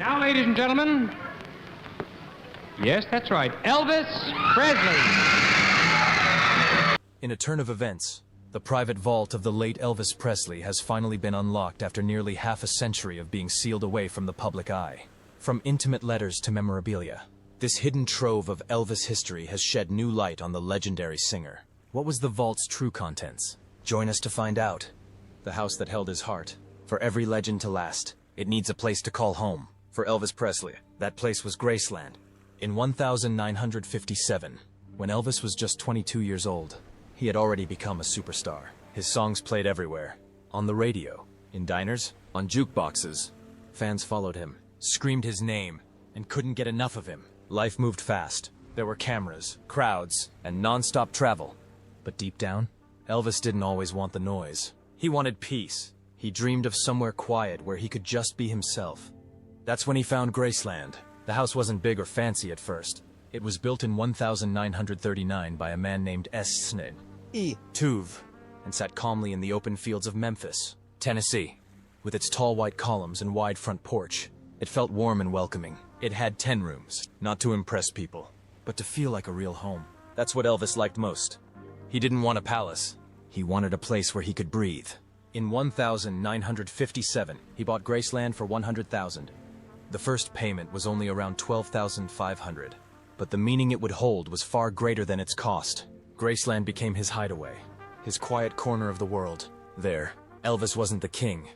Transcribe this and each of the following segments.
Now, ladies and gentlemen, yes, that's right, Elvis Presley. In a turn of events, the private vault of the late Elvis Presley has finally been unlocked after nearly half a century of being sealed away from the public eye. From intimate letters to memorabilia, this hidden trove of Elvis history has shed new light on the legendary singer. What was the vault's true contents? Join us to find out. The house that held his heart. For every legend to last, it needs a place to call home. For Elvis Presley, that place was Graceland. In 1957, when Elvis was just 22 years old, he had already become a superstar. His songs played everywhere. On the radio, in diners, on jukeboxes. Fans followed him, screamed his name, and couldn't get enough of him. Life moved fast. There were cameras, crowds, and non-stop travel. But deep down, Elvis didn't always want the noise. He wanted peace. He dreamed of somewhere quiet where he could just be himself. That's when he found Graceland. The house wasn't big or fancy at first. It was built in 1939 by a man named Sned Tuve, and sat calmly in the open fields of Memphis, Tennessee. With its tall white columns and wide front porch, it felt warm and welcoming. It had 10 rooms, not to impress people, but to feel like a real home. That's what Elvis liked most. He didn't want a palace. He wanted a place where he could breathe. In 1957, he bought Graceland for $100,000. The first payment was only around $12,500, but the meaning it would hold was far greater than its cost. Graceland became his hideaway, his quiet corner of the world. There, Elvis wasn't the king.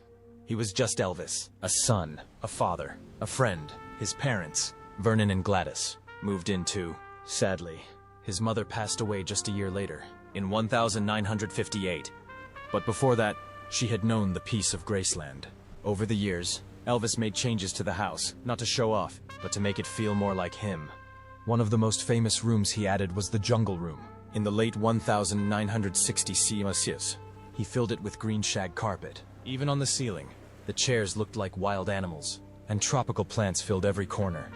He was just Elvis, a son, a father, a friend. His parents, Vernon and Gladys, moved in too. Sadly, his mother passed away just a year later, in 1958. But before that, she had known the peace of Graceland. Over the years, Elvis made changes to the house, not to show off, but to make it feel more like him. One of the most famous rooms he added was the Jungle Room. In the late 1960s, he filled it with green shag carpet. Even on the ceiling, the chairs looked like wild animals, and tropical plants filled every corner.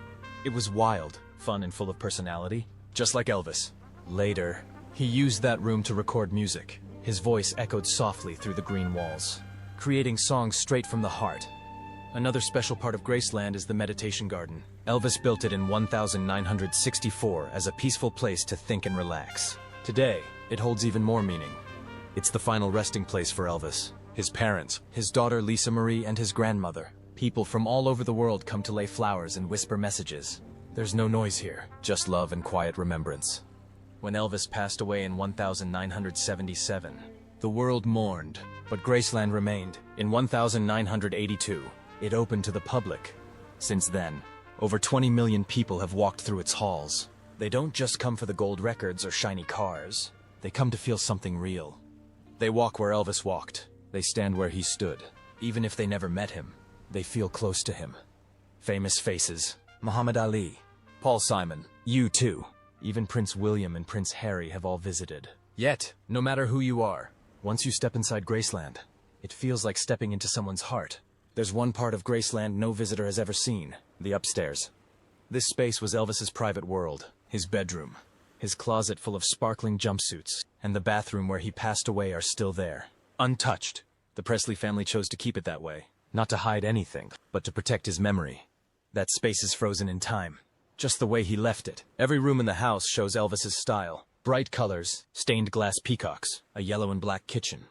It was wild, fun, and full of personality, just like Elvis. Later, he used that room to record music. His voice echoed softly through the green walls, creating songs straight from the heart. Another special part of Graceland is the meditation garden. Elvis built it in 1964 as a peaceful place to think and relax. Today, it holds even more meaning. It's the final resting place for Elvis, his parents, his daughter Lisa Marie, and his grandmother. People from all over the world come to lay flowers and whisper messages. There's no noise here, just love and quiet remembrance. When Elvis passed away in 1977, the world mourned, but Graceland remained. In 1982, it opened to the public. Since then, over 20 million people have walked through its halls. They don't just come for the gold records or shiny cars. They come to feel something real. They walk where Elvis walked. They stand where he stood. Even if they never met him, they feel close to him. Famous faces: Muhammad Ali, Paul Simon, U2. Even Prince William and Prince Harry have all visited. Yet, no matter who you are, once you step inside Graceland, it feels like stepping into someone's heart. There's one part of Graceland no visitor has ever seen: the upstairs. This space was Elvis's private world, his bedroom. His closet full of sparkling jumpsuits, and the bathroom where he passed away are still there, untouched. The Presley family chose to keep it that way, not to hide anything, but to protect his memory. That space is frozen in time, just the way he left it. Every room in the house shows Elvis's style: bright colors, stained glass peacocks, a yellow and black kitchen.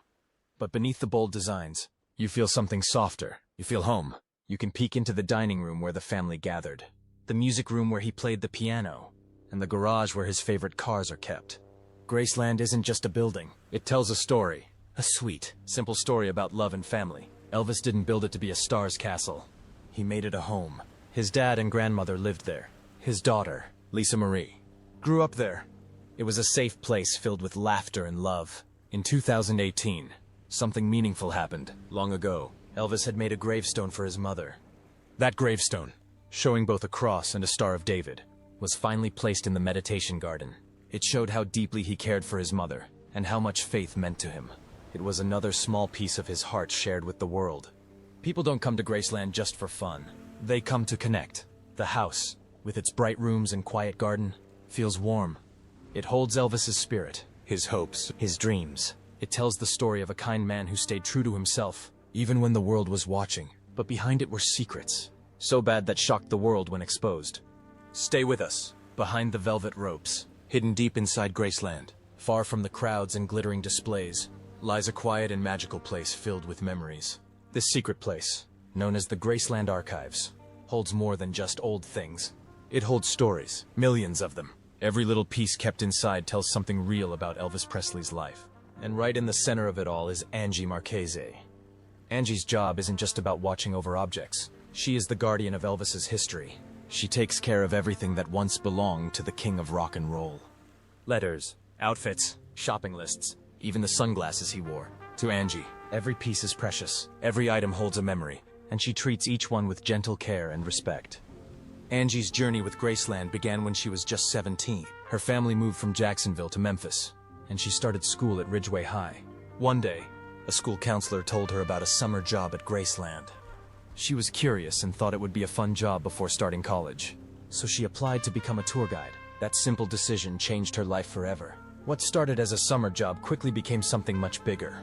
But beneath the bold designs, you feel something softer. You feel home. You can peek into the dining room where the family gathered, the music room where he played the piano, and the garage where his favorite cars are kept. Graceland isn't just a building. It tells a story. A sweet, simple story about love and family. Elvis didn't build it to be a star's castle. He made it a home. His dad and grandmother lived there. His daughter, Lisa Marie, grew up there. It was a safe place filled with laughter and love. In 2018, something meaningful happened. Long ago, Elvis had made a gravestone for his mother. That gravestone, showing both a cross and a Star of David, was finally placed in the meditation garden. It showed how deeply he cared for his mother, and how much faith meant to him. It was another small piece of his heart shared with the world. People don't come to Graceland just for fun. They come to connect. The house, with its bright rooms and quiet garden, feels warm. It holds Elvis's spirit, his hopes, his dreams. It tells the story of a kind man who stayed true to himself, even when the world was watching. But behind it were secrets. so bad that shocked the world when exposed. Stay with us, behind the velvet ropes, hidden deep inside Graceland, far from the crowds and glittering displays, lies a quiet and magical place filled with memories. This secret place, known as the Graceland Archives, holds more than just old things. It holds stories, millions of them. Every little piece kept inside tells something real about Elvis Presley's life. And right in the center of it all is Angie Marchese. Angie's job isn't just about watching over objects. She is the guardian of Elvis's history. She takes care of everything that once belonged to the king of rock and roll. Letters, outfits, shopping lists, even the sunglasses he wore. To Angie, every piece is precious. Every item holds a memory, and she treats each one with gentle care and respect. Angie's journey with Graceland began when she was just 17. Her family moved from Jacksonville to Memphis, and she started school at Ridgeway High. One day, a school counselor told her about a summer job at Graceland. She was curious and thought it would be a fun job before starting college, so she applied to become a tour guide. That simple decision changed her life forever. What started as a summer job quickly became something much bigger.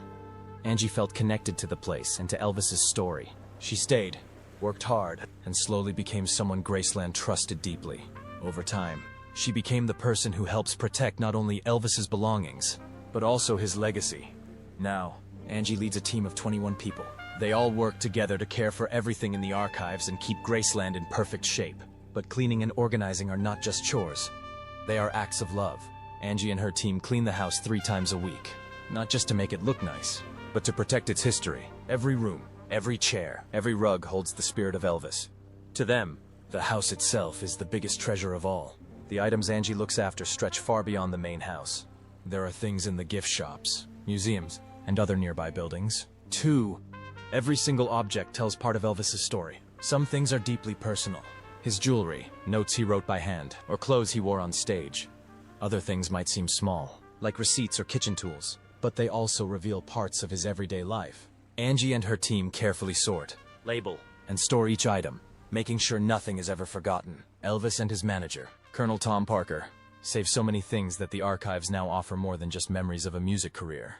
Angie felt connected to the place and to Elvis's story. She stayed, worked hard, and slowly became someone Graceland trusted deeply. Over time, she became the person who helps protect not only Elvis's belongings, but also his legacy. Now, Angie leads a team of 21 people. They all work together to care for everything in the archives and keep Graceland in perfect shape. But cleaning and organizing are not just chores. They are acts of love. Angie and her team clean the house 3 times a week. Not just to make it look nice, but to protect its history. Every room, every chair, every rug holds the spirit of Elvis. To them, the house itself is the biggest treasure of all. The items Angie looks after stretch far beyond the main house. There are things in the gift shops, museums, and other nearby buildings. 2. Every single object tells part of Elvis's story. Some things are deeply personal. His jewelry, notes he wrote by hand, or clothes he wore on stage. Other things might seem small, like receipts or kitchen tools, but they also reveal parts of his everyday life. Angie and her team carefully sort, label, and store each item, making sure nothing is ever forgotten. Elvis and his manager, Colonel Tom Parker, save so many things that the archives now offer more than just memories of a music career.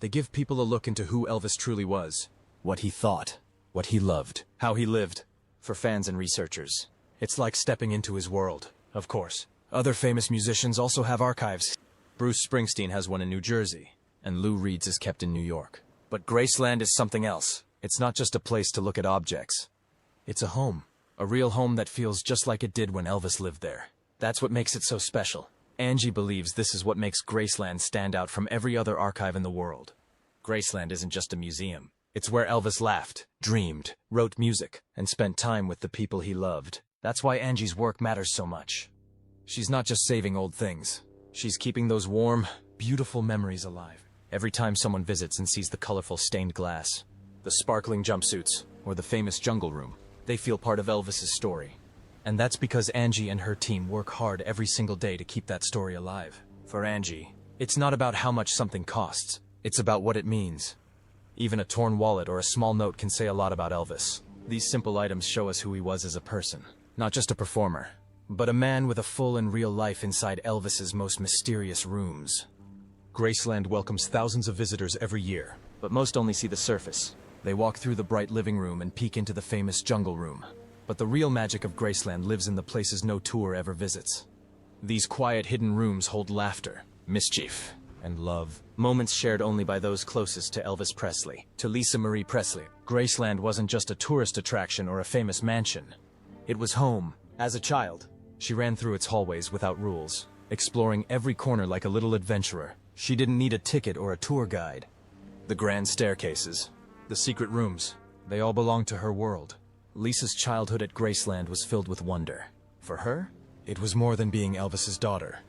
They give people a look into who Elvis truly was, what he thought, what he loved, how he lived. For fans and researchers, it's like stepping into his world. Of course, other famous musicians also have archives. Bruce Springsteen has one in New Jersey, and Lou Reed's is kept in New York. But Graceland is something else. It's not just a place to look at objects. It's a home. A real home that feels just like it did when Elvis lived there. That's what makes it so special. Angie believes this is what makes Graceland stand out from every other archive in the world. Graceland isn't just a museum. It's where Elvis laughed, dreamed, wrote music, and spent time with the people he loved. That's why Angie's work matters so much. She's not just saving old things. She's keeping those warm, beautiful memories alive. Every time someone visits and sees the colorful stained glass, the sparkling jumpsuits, or the famous jungle room, they feel part of Elvis's story. And that's because Angie and her team work hard every single day to keep that story alive. For Angie, it's not about how much something costs. It's about what it means. Even a torn wallet or a small note can say a lot about Elvis. These simple items show us who he was as a person. Not just a performer, but a man with a full and real life inside Elvis's most mysterious rooms. Graceland welcomes thousands of visitors every year, but most only see the surface. They walk through the bright living room and peek into the famous jungle room. But the real magic of Graceland lives in the places no tour ever visits. These quiet hidden rooms hold laughter, mischief, and love. Moments shared only by those closest to Elvis Presley, to Lisa Marie Presley. Graceland wasn't just a tourist attraction or a famous mansion. It was home. As a child, she ran through its hallways without rules, exploring every corner like a little adventurer. She didn't need a ticket or a tour guide. The grand staircases, the secret rooms, they all belonged to her world. Lisa's childhood at Graceland was filled with wonder. For her, it was more than being Elvis's daughter.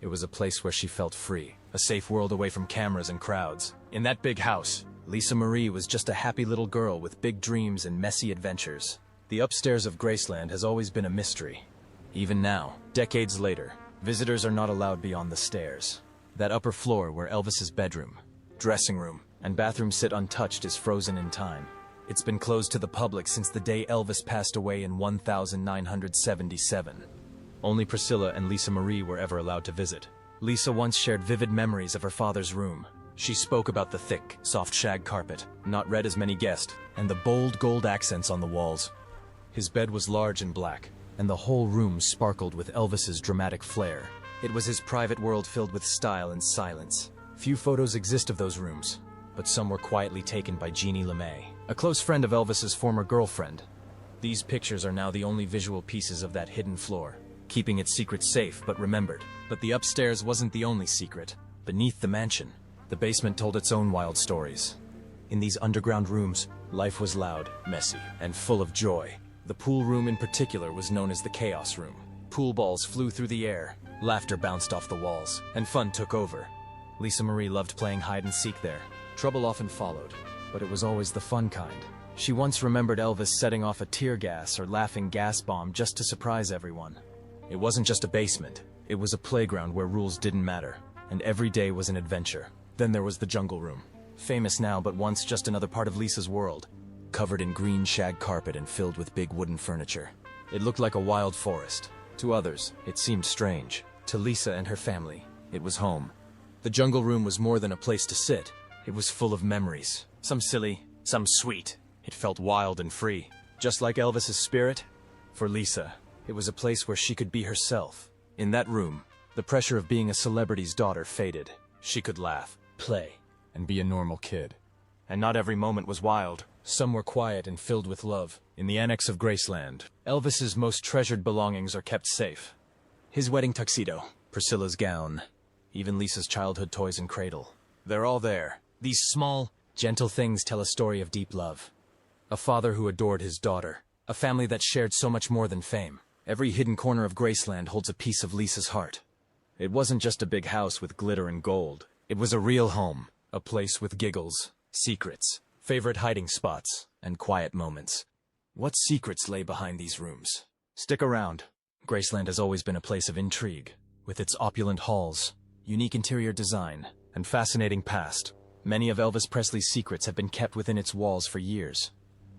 It was a place where she felt free, a safe world away from cameras and crowds. In that big house, Lisa Marie was just a happy little girl with big dreams and messy adventures. The upstairs of Graceland has always been a mystery. Even now, decades later, visitors are not allowed beyond the stairs. That upper floor where Elvis's bedroom, dressing room, and bathroom sit untouched is frozen in time. It's been closed to the public since the day Elvis passed away in 1977. Only Priscilla and Lisa Marie were ever allowed to visit. Lisa once shared vivid memories of her father's room. She spoke about the thick, soft shag carpet, not red as many guessed, and the bold gold accents on the walls. His bed was large and black, and the whole room sparkled with Elvis's dramatic flair. It was his private world filled with style and silence. Few photos exist of those rooms, but some were quietly taken by Jeannie LeMay, a close friend of Elvis's former girlfriend. These pictures are now the only visual pieces of that hidden floor, keeping its secret safe but remembered. But the upstairs wasn't the only secret. Beneath the mansion, the basement told its own wild stories. In these underground rooms, life was loud, messy, and full of joy. The pool room in particular was known as the Chaos Room. Pool balls flew through the air, laughter bounced off the walls, and fun took over. Lisa Marie loved playing hide-and-seek there. Trouble often followed, but it was always the fun kind. She once remembered Elvis setting off a tear gas or laughing gas bomb just to surprise everyone. It wasn't just a basement. It was a playground where rules didn't matter, and every day was an adventure. Then there was the Jungle Room. Famous now, but once just another part of Lisa's world. Covered in green shag carpet and filled with big wooden furniture. It looked like a wild forest. To others, it seemed strange. To Lisa and her family, it was home. The Jungle Room was more than a place to sit. It was full of memories. Some silly, some sweet. It felt wild and free. Just like Elvis's spirit. For Lisa, it was a place where she could be herself. In that room, the pressure of being a celebrity's daughter faded. She could laugh, play, and be a normal kid. And not every moment was wild. Some were quiet and filled with love. In the annex of Graceland, Elvis's most treasured belongings are kept safe. His wedding tuxedo, Priscilla's gown, even Lisa's childhood toys and cradle. They're all there. These small, gentle things tell a story of deep love. A father who adored his daughter. A family that shared so much more than fame. Every hidden corner of Graceland holds a piece of Lisa's heart. It wasn't just a big house with glitter and gold. It was a real home. A place with giggles, secrets, favorite hiding spots, and quiet moments. What secrets lay behind these rooms? Stick around. Graceland has always been a place of intrigue. With its opulent halls, unique interior design, and fascinating past, many of Elvis Presley's secrets have been kept within its walls for years.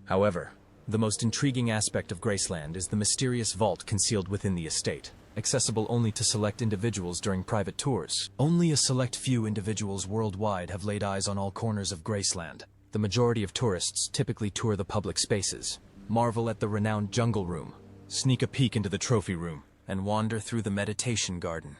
However, the most intriguing aspect of Graceland is the mysterious vault concealed within the estate, accessible only to select individuals during private tours. Only a select few individuals worldwide have laid eyes on all corners of Graceland. The majority of tourists typically tour the public spaces, marvel at the renowned Jungle Room, sneak a peek into the trophy room, and wander through the meditation garden.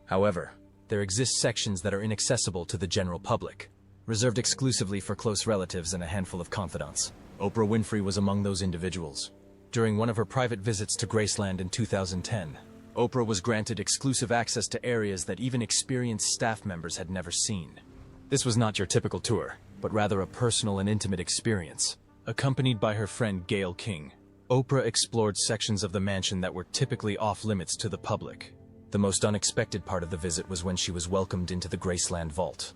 However, there exist sections that are inaccessible to the general public, reserved exclusively for close relatives and a handful of confidants. Oprah Winfrey was among those individuals. During one of her private visits to Graceland in 2010, Oprah was granted exclusive access to areas that even experienced staff members had never seen. This was not your typical tour, but rather a personal and intimate experience. Accompanied by her friend Gayle King, Oprah explored sections of the mansion that were typically off-limits to the public. The most unexpected part of the visit was when she was welcomed into the Graceland vault.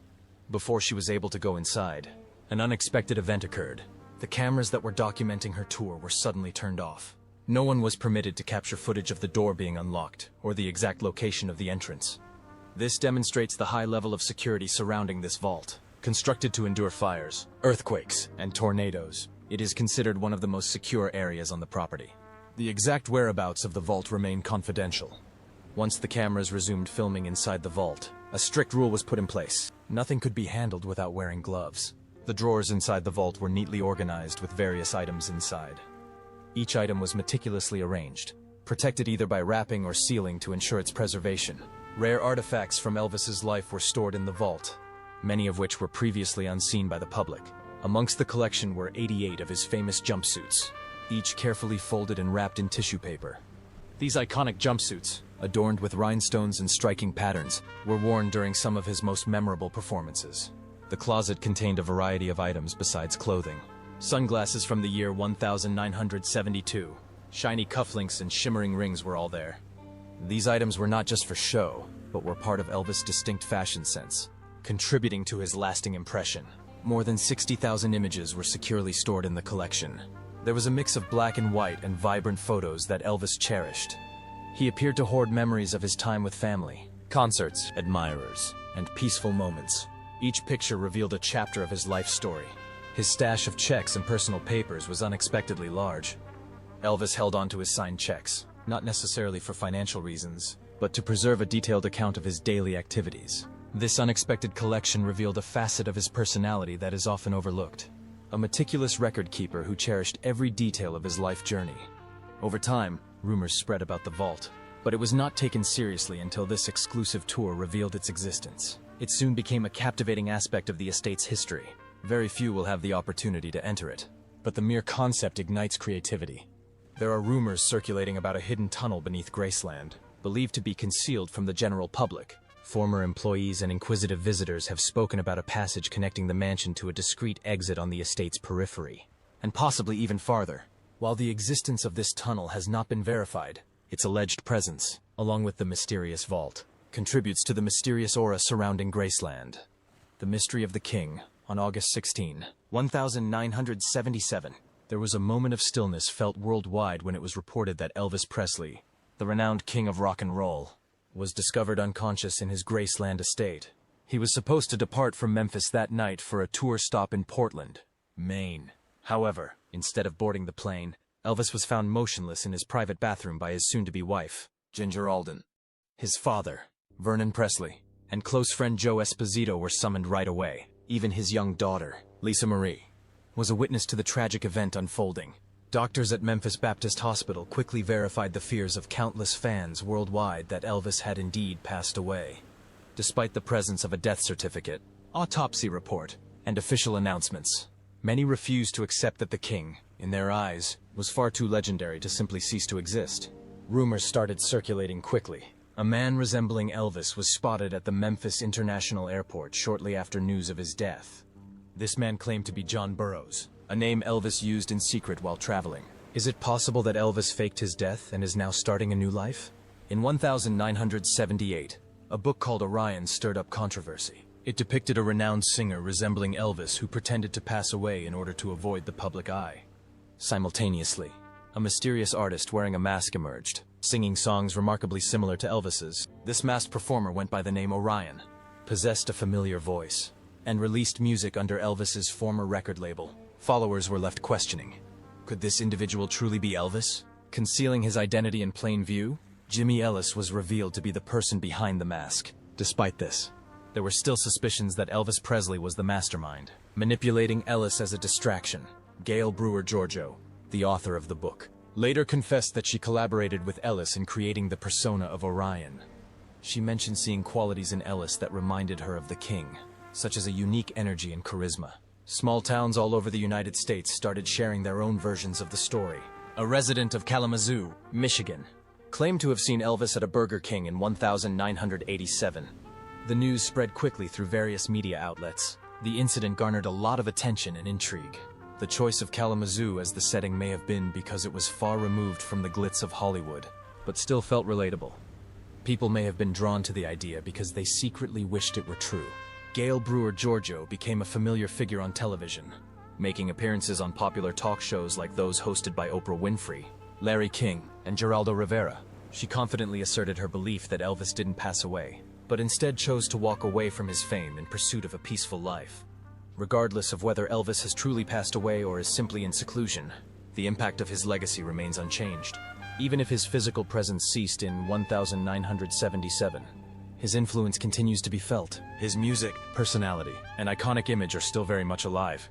Before she was able to go inside, an unexpected event occurred. The cameras that were documenting her tour were suddenly turned off. No one was permitted to capture footage of the door being unlocked, or the exact location of the entrance. This demonstrates the high level of security surrounding this vault. Constructed to endure fires, earthquakes, and tornadoes, it is considered one of the most secure areas on the property. The exact whereabouts of the vault remain confidential. Once the cameras resumed filming inside the vault, a strict rule was put in place. Nothing could be handled without wearing gloves. The drawers inside the vault were neatly organized with various items inside. Each item was meticulously arranged, protected either by wrapping or sealing to ensure its preservation. Rare artifacts from Elvis's life were stored in the vault, many of which were previously unseen by the public. Amongst the collection were 88 of his famous jumpsuits, each carefully folded and wrapped in tissue paper. These iconic jumpsuits, adorned with rhinestones and striking patterns, were worn during some of his most memorable performances. The closet contained a variety of items besides clothing. Sunglasses from the year 1972, shiny cufflinks and shimmering rings were all there. These items were not just for show, but were part of Elvis' distinct fashion sense, contributing to his lasting impression. More than 60,000 images were securely stored in the collection. There was a mix of black and white and vibrant photos that Elvis cherished. He appeared to hoard memories of his time with family, concerts, admirers, and peaceful moments. Each picture revealed a chapter of his life story. His stash of checks and personal papers was unexpectedly large. Elvis held on to his signed checks, not necessarily for financial reasons, but to preserve a detailed account of his daily activities. This unexpected collection revealed a facet of his personality that is often overlooked. A meticulous record keeper who cherished every detail of his life journey. Over time, rumors spread about the vault, but it was not taken seriously until this exclusive tour revealed its existence. It soon became a captivating aspect of the estate's history. Very few will have the opportunity to enter it, but the mere concept ignites creativity. There are rumors circulating about a hidden tunnel beneath Graceland, believed to be concealed from the general public. Former employees and inquisitive visitors have spoken about a passage connecting the mansion to a discreet exit on the estate's periphery, and possibly even farther. While the existence of this tunnel has not been verified, its alleged presence, along with the mysterious vault, contributes to the mysterious aura surrounding Graceland. The Mystery of the King, on August 16, 1977. There was a moment of stillness felt worldwide when it was reported that Elvis Presley, the renowned king of rock and roll, was discovered unconscious in his Graceland estate. He was supposed to depart from Memphis that night for a tour stop in Portland, Maine. However, instead of boarding the plane, Elvis was found motionless in his private bathroom by his soon-to-be wife, Ginger Alden. His father, Vernon Presley, and close friend Joe Esposito were summoned right away. Even his young daughter, Lisa Marie, was a witness to the tragic event unfolding. Doctors at Memphis Baptist Hospital quickly verified the fears of countless fans worldwide that Elvis had indeed passed away. Despite the presence of a death certificate, autopsy report, and official announcements, many refused to accept that the king, in their eyes, was far too legendary to simply cease to exist. Rumors started circulating quickly. A man resembling Elvis was spotted at the Memphis International Airport shortly after news of his death. This man claimed to be John Burroughs, a name Elvis used in secret while traveling. Is it possible that Elvis faked his death and is now starting a new life? In 1978, a book called Orion stirred up controversy. It depicted a renowned singer resembling Elvis who pretended to pass away in order to avoid the public eye. Simultaneously, a mysterious artist wearing a mask emerged, singing songs remarkably similar to Elvis's. This masked performer went by the name Orion, possessed a familiar voice, and released music under Elvis's former record label. Followers were left questioning. Could this individual truly be Elvis? Concealing his identity in plain view, Jimmy Ellis was revealed to be the person behind the mask. Despite this, there were still suspicions that Elvis Presley was the mastermind, manipulating Ellis as a distraction. Gail Brewer Giorgio, the author of the book, later confessed that she collaborated with Ellis in creating the persona of Orion. She mentioned seeing qualities in Ellis that reminded her of the king, such as a unique energy and charisma. Small towns all over the United States started sharing their own versions of the story. A resident of Kalamazoo, Michigan, claimed to have seen Elvis at a Burger King in 1987. The news spread quickly through various media outlets. The incident garnered a lot of attention and intrigue. The choice of Kalamazoo as the setting may have been because it was far removed from the glitz of Hollywood, but still felt relatable. People may have been drawn to the idea because they secretly wished it were true. Gail Brewer Giorgio became a familiar figure on television, making appearances on popular talk shows like those hosted by Oprah Winfrey, Larry King, and Geraldo Rivera. She confidently asserted her belief that Elvis didn't pass away, but instead chose to walk away from his fame in pursuit of a peaceful life. Regardless of whether Elvis has truly passed away or is simply in seclusion, the impact of his legacy remains unchanged. Even if his physical presence ceased in 1977, his influence continues to be felt. His music, personality, and iconic image are still very much alive.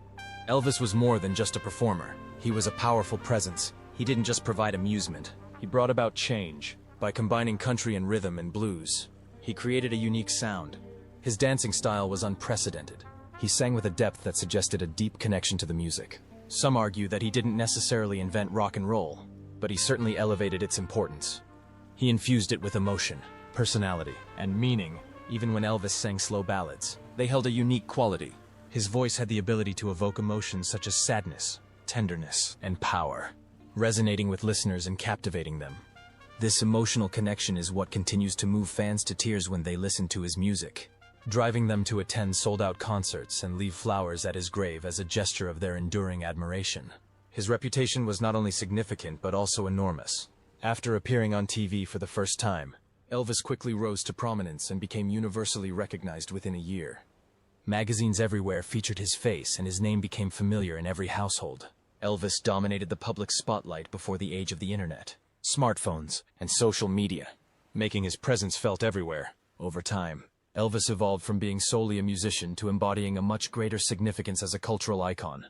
Elvis was more than just a performer. He was a powerful presence. He didn't just provide amusement. He brought about change. By combining country and rhythm and blues, he created a unique sound. His dancing style was unprecedented. He sang with a depth that suggested a deep connection to the music. Some argue that he didn't necessarily invent rock and roll, but he certainly elevated its importance. He infused it with emotion, personality, and meaning. Even when Elvis sang slow ballads, they held a unique quality. His voice had the ability to evoke emotions such as sadness, tenderness, and power, resonating with listeners and captivating them. This emotional connection is what continues to move fans to tears when they listen to his music, driving them to attend sold-out concerts and leave flowers at his grave as a gesture of their enduring admiration. His reputation was not only significant but also enormous. After appearing on TV for the first time, Elvis quickly rose to prominence and became universally recognized within a year. Magazines everywhere featured his face and his name became familiar in every household. Elvis dominated the public spotlight before the age of the internet, smartphones, and social media, making his presence felt everywhere. Over time, Elvis evolved from being solely a musician to embodying a much greater significance as a cultural icon.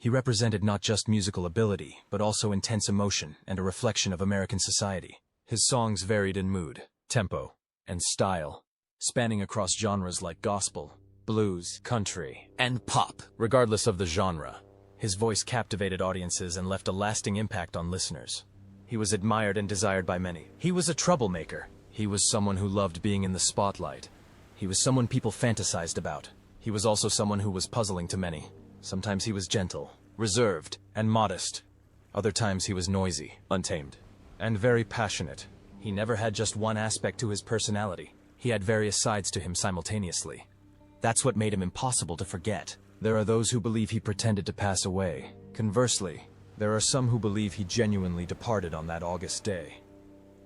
He represented not just musical ability, but also intense emotion and a reflection of American society. His songs varied in mood, tempo, and style, spanning across genres like gospel, blues, country, and pop. Regardless of the genre, his voice captivated audiences and left a lasting impact on listeners. He was admired and desired by many. He was a troublemaker. He was someone who loved being in the spotlight. He was someone people fantasized about. He was also someone who was puzzling to many. Sometimes he was gentle, reserved, and modest. Other times he was noisy, untamed, and very passionate. He never had just one aspect to his personality. He had various sides to him simultaneously. That's what made him impossible to forget. There are those who believe he pretended to pass away. Conversely, there are some who believe he genuinely departed on that August day.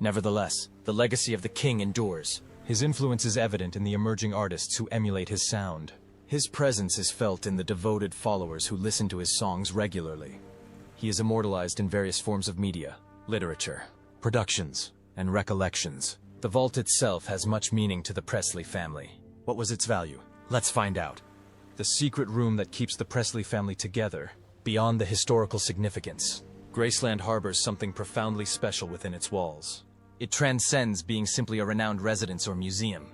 Nevertheless, the legacy of the king endures. His influence is evident in the emerging artists who emulate his sound. His presence is felt in the devoted followers who listen to his songs regularly. He is immortalized in various forms of media, literature, productions, and recollections. The vault itself has much meaning to the Presley family. What was its value? Let's find out. The secret room that keeps the Presley family together, beyond the historical significance. Graceland harbors something profoundly special within its walls. It transcends being simply a renowned residence or museum.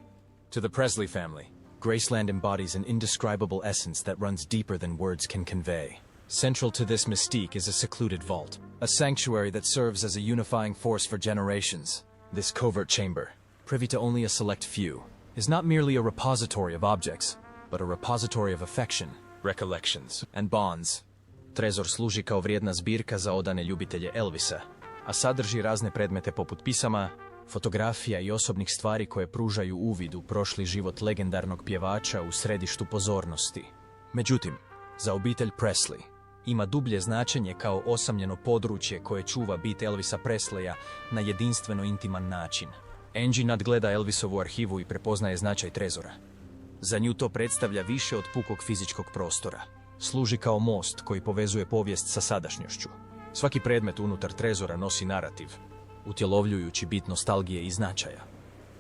To the Presley family, Graceland embodies an indescribable essence that runs deeper than words can convey. Central to this mystique is a secluded vault, a sanctuary that serves as a unifying force for generations. This covert chamber, privy to only a select few, is not merely a repository of objects, but a repository of affection, recollections, and bonds. Trezor služi kao vrijedna zbirka za odane ljubitelje Elvisa, a sadrži razne predmete poput pisama, fotografija i osobnih stvari koje pružaju uvid u prošli život legendarnog pjevača u središtu pozornosti. Međutim, za obitelj Presley ima dublje značenje kao osamljeno područje koje čuva bit Elvisa Presleya na jedinstveno intiman način. Angie nadgleda Elvisovu arhivu i prepoznaje značaj trezora. Za nju to predstavlja više od pukog fizičkog prostora. Služi kao most koji povezuje povijest sa sadašnjošću. Svaki predmet unutar trezora nosi narativ, utjelovljujući bit nostalgije i značaja.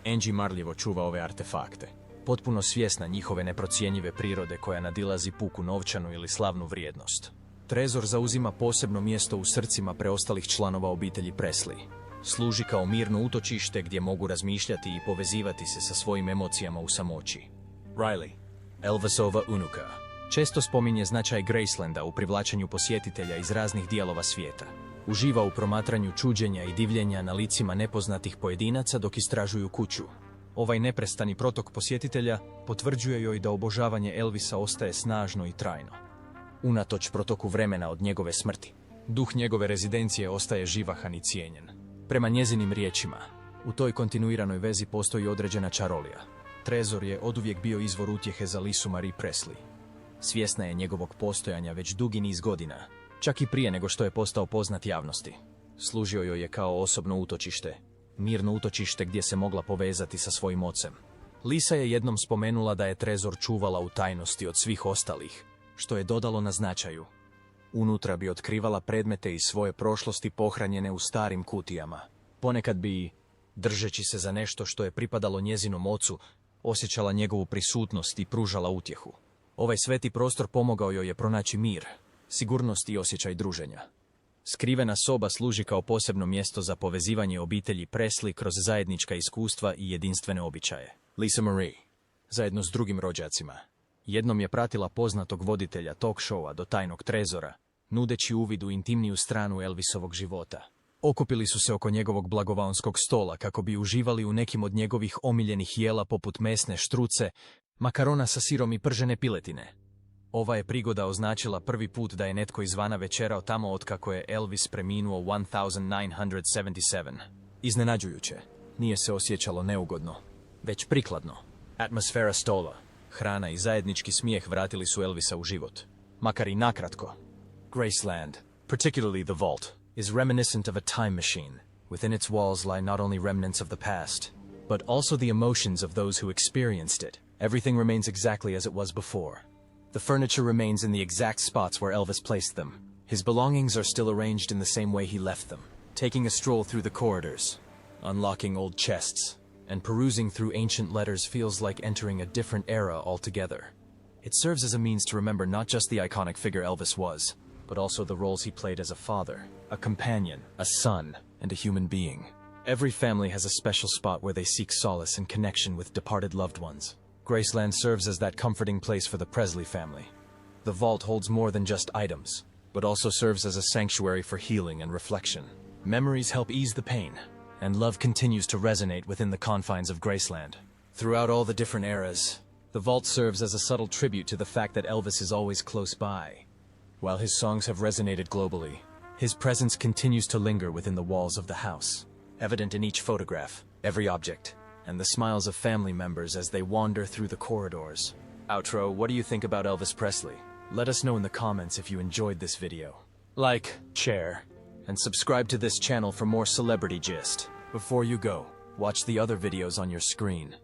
Angie marljivo čuva ove artefakte, potpuno svjesna njihove neprocjenjive prirode koja nadilazi puku novčanu ili slavnu vrijednost. Trezor zauzima posebno mjesto u srcima preostalih članova obitelji Presley. Služi kao mirno utočište gdje mogu razmišljati i povezivati se sa svojim emocijama u samoći. Riley, Elvisova unuka, često spominje značaj Gracelanda u privlačenju posjetitelja iz raznih dijelova svijeta. Uživa u promatranju čuđenja i divljenja na licima nepoznatih pojedinaca dok istražuju kuću. Ovaj neprestani protok posjetitelja potvrđuje joj da obožavanje Elvisa ostaje snažno i trajno. Unatoč protoku vremena od njegove smrti, duh njegove rezidencije ostaje živahan i cijenjen. Prema njezinim riječima, u toj kontinuiranoj vezi postoji određena čarolija. Trezor je oduvijek bio izvor utjehe za Lisu Marie Presley. Svjesna je njegovog postojanja već dugi niz godina, čak i prije nego što je postao poznat javnosti. Služio joj je kao osobno utočište, mirno utočište gdje se mogla povezati sa svojim ocem. Lisa je jednom spomenula da je trezor čuvala u tajnosti od svih ostalih, što je dodalo na značaju. Unutra bi otkrivala predmete iz svoje prošlosti pohranjene u starim kutijama. Ponekad bi, držeći se za nešto što je pripadalo njezinom ocu, osjećala njegovu prisutnost i pružala utjehu. Ovaj sveti prostor pomogao joj je pronaći mir, sigurnost i osjećaj druženja. Skrivena soba služi kao posebno mjesto za povezivanje obitelji Presley kroz zajednička iskustva i jedinstvene običaje. Lisa Marie, zajedno s drugim rođacima, jednom je pratila poznatog voditelja talk showa do tajnog trezora, nudeći uvid u intimniju stranu Elvisovog života. Okupili su se oko njegovog blagovaonskog stola kako bi uživali u nekim od njegovih omiljenih jela poput mesne štruce, makarona sa sirom i pržene piletine. Ova je prigoda označila prvi put da je netko izvana večerao tamo otkako je Elvis preminuo 1977. Iznenađujuće, nije se osjećalo neugodno, već prikladno. Atmosfera stola, hrana i zajednički smijeh vratili su Elvisa u život. Makar i nakratko. Graceland, particularly the vault, is reminiscent of a time machine. Within its walls lie not only remnants of the past, but also the emotions of those who experienced it. Everything remains exactly as it was before. The furniture remains in the exact spots where Elvis placed them. His belongings are still arranged in the same way he left them. Taking a stroll through the corridors, unlocking old chests, and perusing through ancient letters feels like entering a different era altogether. It serves as a means to remember not just the iconic figure Elvis was, but also the roles he played as a father, a companion, a son, and a human being. Every family has a special spot where they seek solace and connection with departed loved ones. Graceland serves as that comforting place for the Presley family. The vault holds more than just items, but also serves as a sanctuary for healing and reflection. Memories help ease the pain, and love continues to resonate within the confines of Graceland. Throughout all the different eras, the vault serves as a subtle tribute to the fact that Elvis is always close by. While his songs have resonated globally, his presence continues to linger within the walls of the house, evident in each photograph, every object, and the smiles of family members as they wander through the corridors. Outro, what do you think about Elvis Presley? Let us know in the comments if you enjoyed this video. Like, share, and subscribe to this channel for more celebrity gist. Before you go, watch the other videos on your screen.